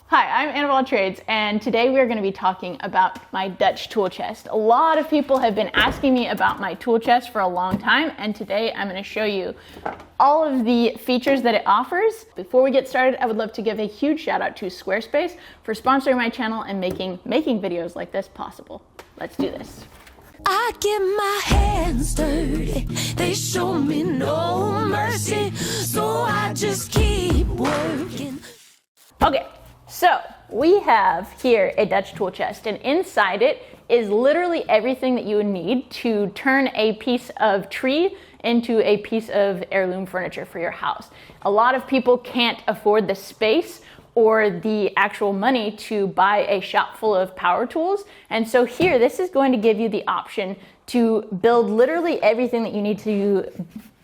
Hi, I'm Annabelle Trades, and today we are going to be talking about my Dutch tool chest. A lot of people have been asking me about my tool chest for a long time, and today I'm going to show you all of the features that it offers. Before we get started, I would love to give a huge shout out to Squarespace for sponsoring my channel and making videos like this possible. Let's do this. I get my hands dirty, they show me no mercy, so I just keep working. Okay, so we have here a Dutch tool chest, and inside it is literally everything that you would need to turn a piece of tree into a piece of heirloom furniture for your house. A lot of people can't afford the space or the actual money to buy a shop full of power tools. And so here, this is going to give you the option to build literally everything that you need to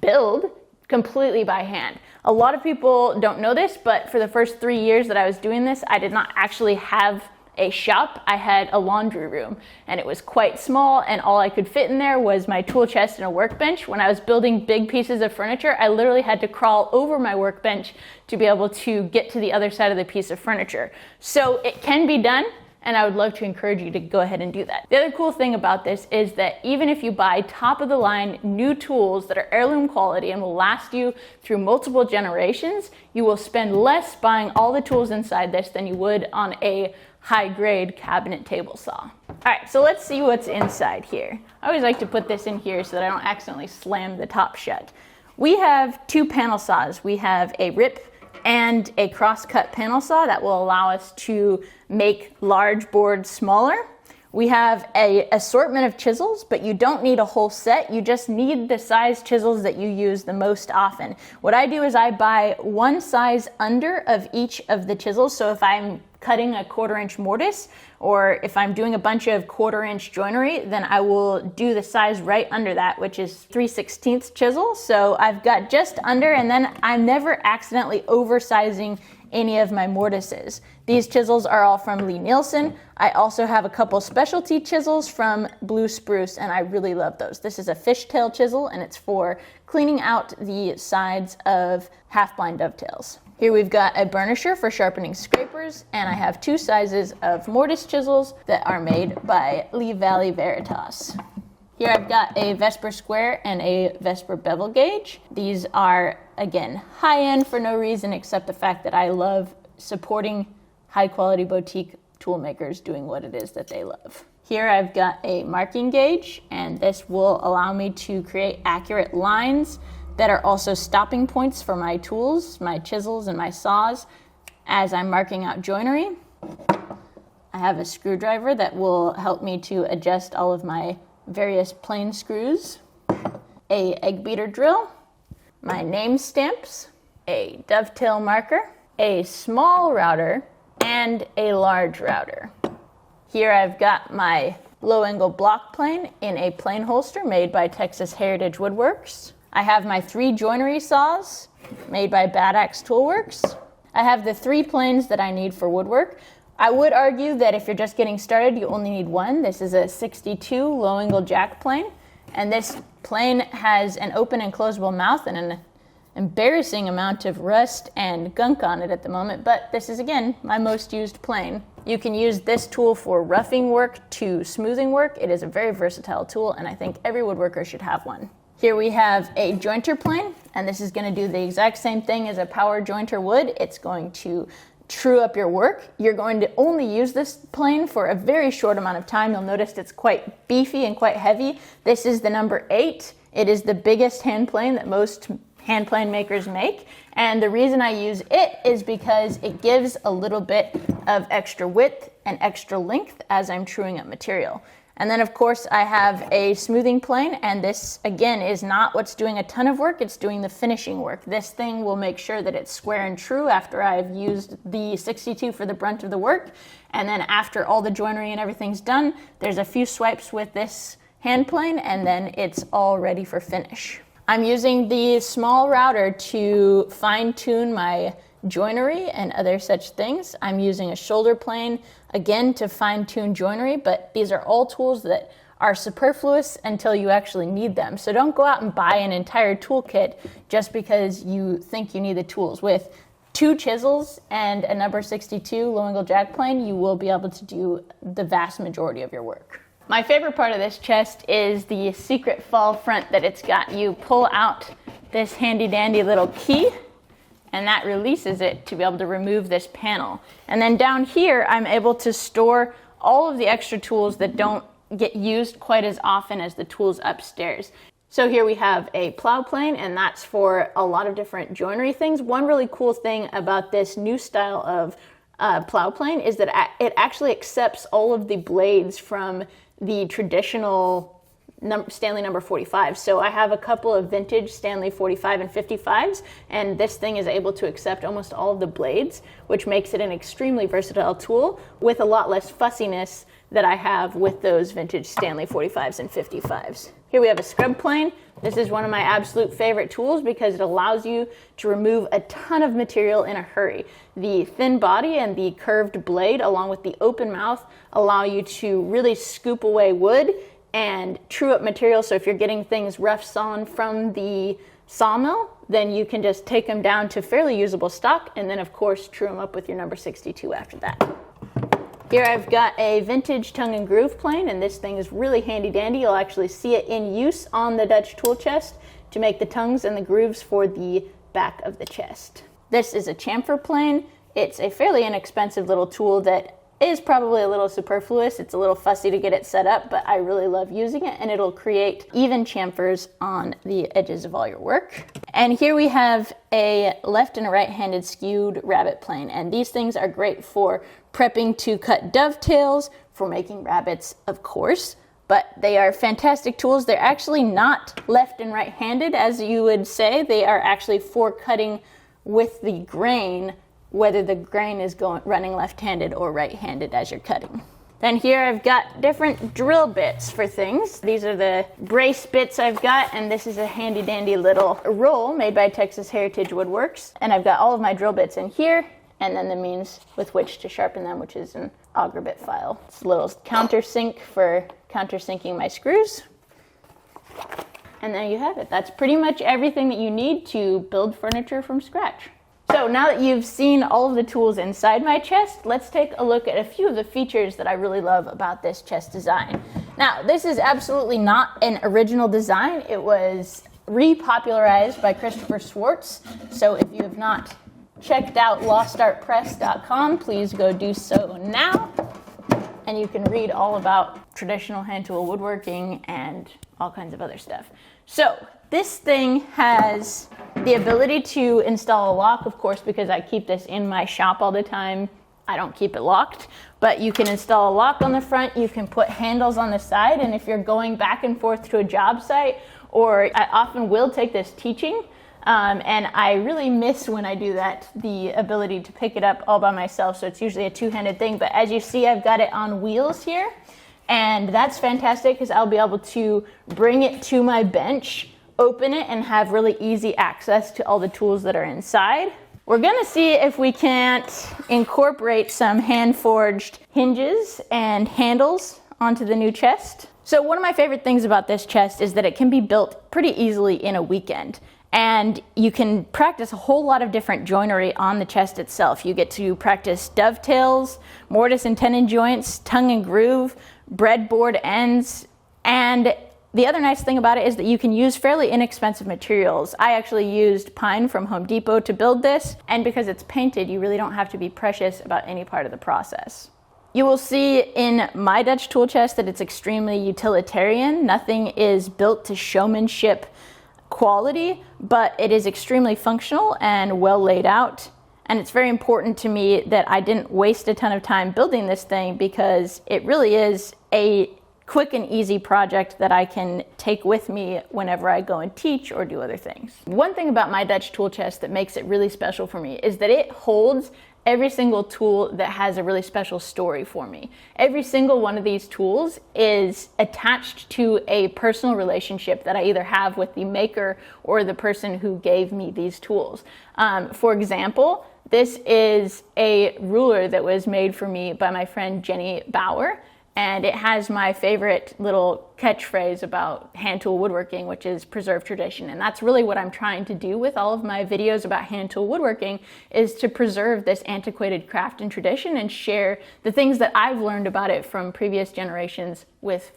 build completely by hand. A lot of people don't know this, but for the first 3 years that I was doing this, I did not actually have a shop. I had a laundry room, and it was quite small, and all I could fit in there was my tool chest and a workbench. When I was building big pieces of furniture, I literally had to crawl over my workbench to be able to get to the other side of the piece of furniture. So it can be done, and I would love to encourage you to go ahead and do that. The other cool thing about this is that even if you buy top of the line new tools that are heirloom quality and will last you through multiple generations, you will spend less buying all the tools inside this than you would on a high-grade cabinet table saw. All right, so let's see what's inside here. I always like to put this in here so that I don't accidentally slam the top shut. We have two panel saws. We have a rip and a cross-cut panel saw that will allow us to make large boards smaller. We have an assortment of chisels, but you don't need a whole set. You just need the size chisels that you use the most often. What I do is I buy one size under of each of the chisels. So if I'm cutting a 1/4-inch mortise, or if I'm doing a bunch of 1/4-inch joinery, then I will do the size right under that, which is 3/16 chisel. So I've got just under, and then I'm never accidentally oversizing any of my mortises. These chisels are all from Lee Nielsen. I also have a couple specialty chisels from Blue Spruce, and I really love those. This is a fishtail chisel, and it's for cleaning out the sides of half-blind dovetails. Here we've got a burnisher for sharpening scrapers, and I have two sizes of mortise chisels that are made by Lee Valley Veritas. Here I've got a Vesper square and a Vesper bevel gauge. These are, again, high-end for no reason except the fact that I love supporting high-quality boutique tool makers doing what it is that they love. Here I've got a marking gauge, and this will allow me to create accurate lines that are also stopping points for my tools, my chisels, and my saws as I'm marking out joinery. I have a screwdriver that will help me to adjust all of my various plane screws, a egg beater drill, my name stamps, a dovetail marker, a small router, and a large router. Here I've got my low angle block plane in a plane holster made by Texas Heritage Woodworks. I have my 3 joinery saws made by Bad Axe Toolworks. I have the 3 planes that I need for woodwork. I would argue that if you're just getting started, you only need one. This is a 62 low angle jack plane, and this plane has an open and closable mouth and an embarrassing amount of rust and gunk on it at the moment, but this is, again, my most used plane. You can use this tool for roughing work to smoothing work. It is a very versatile tool, and I think every woodworker should have one. Here we have a jointer plane, and this is going to do the exact same thing as a power jointer would. It's going to true up your work. You're going to only use this plane for a very short amount of time. You'll notice it's quite beefy and quite heavy. This is the number 8. It is the biggest hand plane that most hand plane makers make, and the reason I use it is because it gives a little bit of extra width and extra length as I'm truing up material. And then, of course, I have a smoothing plane, and this, again, is not what's doing a ton of work, it's doing the finishing work. This thing will make sure that it's square and true after I've used the 62 for the brunt of the work, and then after all the joinery and everything's done, there's a few swipes with this hand plane, and then it's all ready for finish. I'm using the small router to fine-tune my joinery and other such things. I'm using a shoulder plane, again, to fine-tune joinery, but these are all tools that are superfluous until you actually need them. So don't go out and buy an entire toolkit just because you think you need the tools. With 2 chisels and a number 62 low angle jack plane, you will be able to do the vast majority of your work. My favorite part of this chest is the secret fall front that it's got. You pull out this handy dandy little key, and that releases it to be able to remove this panel. And then down here, I'm able to store all of the extra tools that don't get used quite as often as the tools upstairs. So here we have a plow plane, and that's for a lot of different joinery things. One really cool thing about this new style of plow plane is that it actually accepts all of the blades from the traditional Stanley number 45. So I have a couple of vintage Stanley 45 and 55s, and this thing is able to accept almost all of the blades, which makes it an extremely versatile tool with a lot less fussiness that I have with those vintage Stanley 45s and 55s. Here we have a scrub plane. This is one of my absolute favorite tools because it allows you to remove a ton of material in a hurry. The thin body and the curved blade, along with the open mouth, allow you to really scoop away wood and true up material. So if you're getting things rough sawn from the sawmill, then you can just take them down to fairly usable stock, and then of course true them up with your number 62 after that. Here I've got a vintage tongue and groove plane, and this thing is really handy dandy. You'll actually see it in use on the Dutch tool chest to make the tongues and the grooves for the back of the chest. This is a chamfer plane. It's a fairly inexpensive little tool that is probably a little superfluous. It's a little fussy to get it set up, but I really love using it, and it'll create even chamfers on the edges of all your work. And here we have a left and a right-handed skewed rabbet plane, and these things are great for prepping to cut dovetails, for making rabbets, of course, but they are fantastic tools. They're actually not left and right-handed, as you would say. They are actually for cutting with the grain, whether the grain is running left-handed or right-handed as you're cutting. Then here I've got different drill bits for things. These are the brace bits I've got, and this is a handy dandy little roll made by Texas Heritage Woodworks. And I've got all of my drill bits in here, and then the means with which to sharpen them, which is an auger bit file. It's a little countersink for countersinking my screws. And there you have it. That's pretty much everything that you need to build furniture from scratch. So now that you've seen all of the tools inside my chest, let's take a look at a few of the features that I really love about this chest design. Now, this is absolutely not an original design. It was repopularized by Christopher Schwartz. So if you have not checked out lostartpress.com, please go do so now. And you can read all about traditional hand tool woodworking and all kinds of other stuff. So this thing has the ability to install a lock, of course, because I keep this in my shop all the time. I don't keep it locked, but you can install a lock on the front. You can put handles on the side, and if you're going back and forth to a job site, or I often will take this teaching, and I really miss when I do that, the ability to pick it up all by myself. So it's usually a two-handed thing, but as you see, I've got it on wheels here, and that's fantastic because I'll be able to bring it to my bench, open it, and have really easy access to all the tools that are inside. We're gonna see if we can't incorporate some hand-forged hinges and handles onto the new chest. So one of my favorite things about this chest is that it can be built pretty easily in a weekend. And you can practice a whole lot of different joinery on the chest itself. You get to practice dovetails, mortise and tenon joints, tongue and groove, breadboard ends, and the other nice thing about it is that you can use fairly inexpensive materials. I actually used pine from Home Depot to build this, and because it's painted, you really don't have to be precious about any part of the process. You will see in my Dutch tool chest that it's extremely utilitarian. Nothing is built to showmanship quality, but it is extremely functional and well laid out. And it's very important to me that I didn't waste a ton of time building this thing because it really is a quick and easy project that I can take with me whenever I go and teach or do other things. One thing about my Dutch tool chest that makes it really special for me is that it holds every single tool that has a really special story for me. Every single one of these tools is attached to a personal relationship that I either have with the maker or the person who gave me these tools. For example, this is a ruler that was made for me by my friend Jenny Bauer. And it has my favorite little catchphrase about hand tool woodworking, which is preserve tradition. And that's really what I'm trying to do with all of my videos about hand tool woodworking, is to preserve this antiquated craft and tradition and share the things that I've learned about it from previous generations with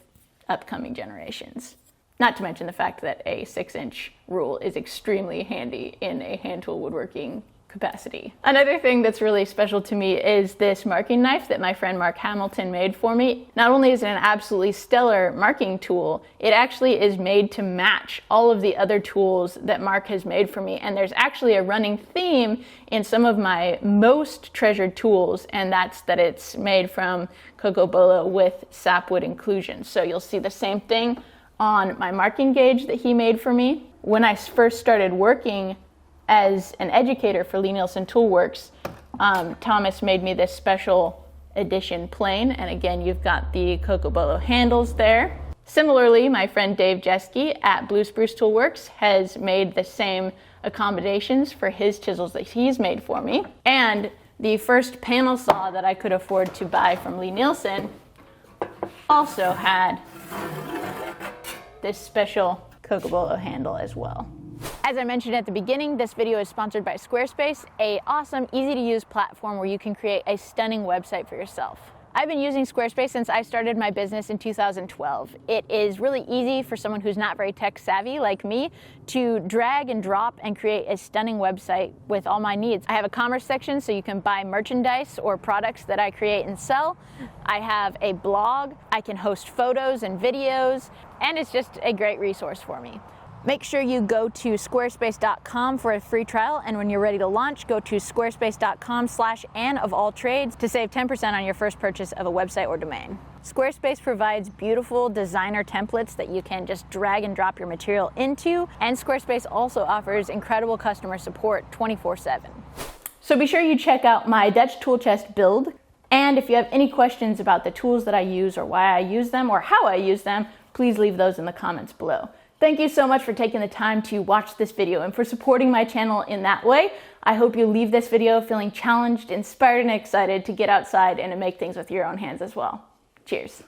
upcoming generations. Not to mention the fact that a 6-inch rule is extremely handy in a hand tool woodworking capacity. Another thing that's really special to me is this marking knife that my friend Mark Hamilton made for me. Not only is it an absolutely stellar marking tool, it actually is made to match all of the other tools that Mark has made for me. And there's actually a running theme in some of my most treasured tools, and that's that it's made from cocobolo with sapwood inclusion. So you'll see the same thing on my marking gauge that he made for me. When I first started working as an educator for Lee Nielsen Toolworks, Thomas made me this special edition plane, and again, you've got the cocobolo handles there. Similarly, my friend Dave Jeske at Blue Spruce Toolworks has made the same accommodations for his chisels that he's made for me. And the first panel saw that I could afford to buy from Lee Nielsen also had this special cocobolo handle as well. As I mentioned at the beginning, this video is sponsored by Squarespace, an awesome, easy-to-use platform where you can create a stunning website for yourself. I've been using Squarespace since I started my business in 2012. It is really easy for someone who's not very tech savvy like me to drag and drop and create a stunning website with all my needs. I have a commerce section so you can buy merchandise or products that I create and sell. I have a blog, I can host photos and videos, and it's just a great resource for me. Make sure you go to squarespace.com for a free trial, and when you're ready to launch, go to squarespace.com/AnnofAllTrades to save 10% on your first purchase of a website or domain. Squarespace provides beautiful designer templates that you can just drag and drop your material into, and Squarespace also offers incredible customer support 24/7. So be sure you check out my Dutch tool chest build, and if you have any questions about the tools that I use or why I use them or how I use them, please leave those in the comments below. Thank you so much for taking the time to watch this video and for supporting my channel in that way. I hope you leave this video feeling challenged, inspired, and excited to get outside and to make things with your own hands as well. Cheers.